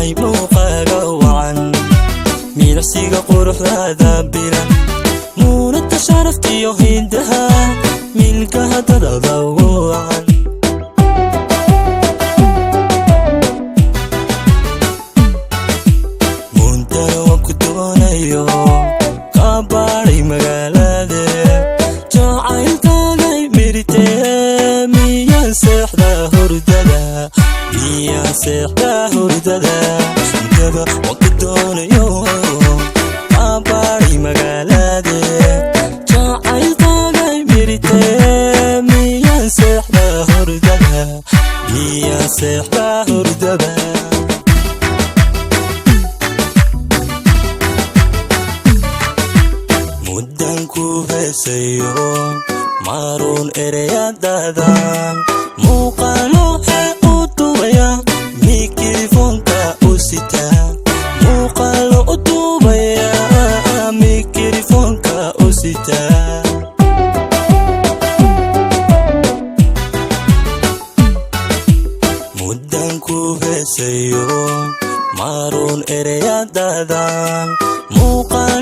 tahay muuqaaga wacan milicsiga quruxdaada bilan muunadka sharaftiyo hindaha milkaha dadada ugu wacan muntana waan ku doonayo kaabaaray magaalade jacaylkaagay miritee miyaan seexda hurdada hurdada waan ku doonayo kaabaaray magaalade jacaylkaagay miritee miyaan seexda hurdada muddan ku heesayo maaruun ereyadadan muuqaalo u duubaya mikrofoonka u sita muuqaalo u duubaya mikrofoonka u sita muddan ku heesayo maaruun ereyadadan muuqaalo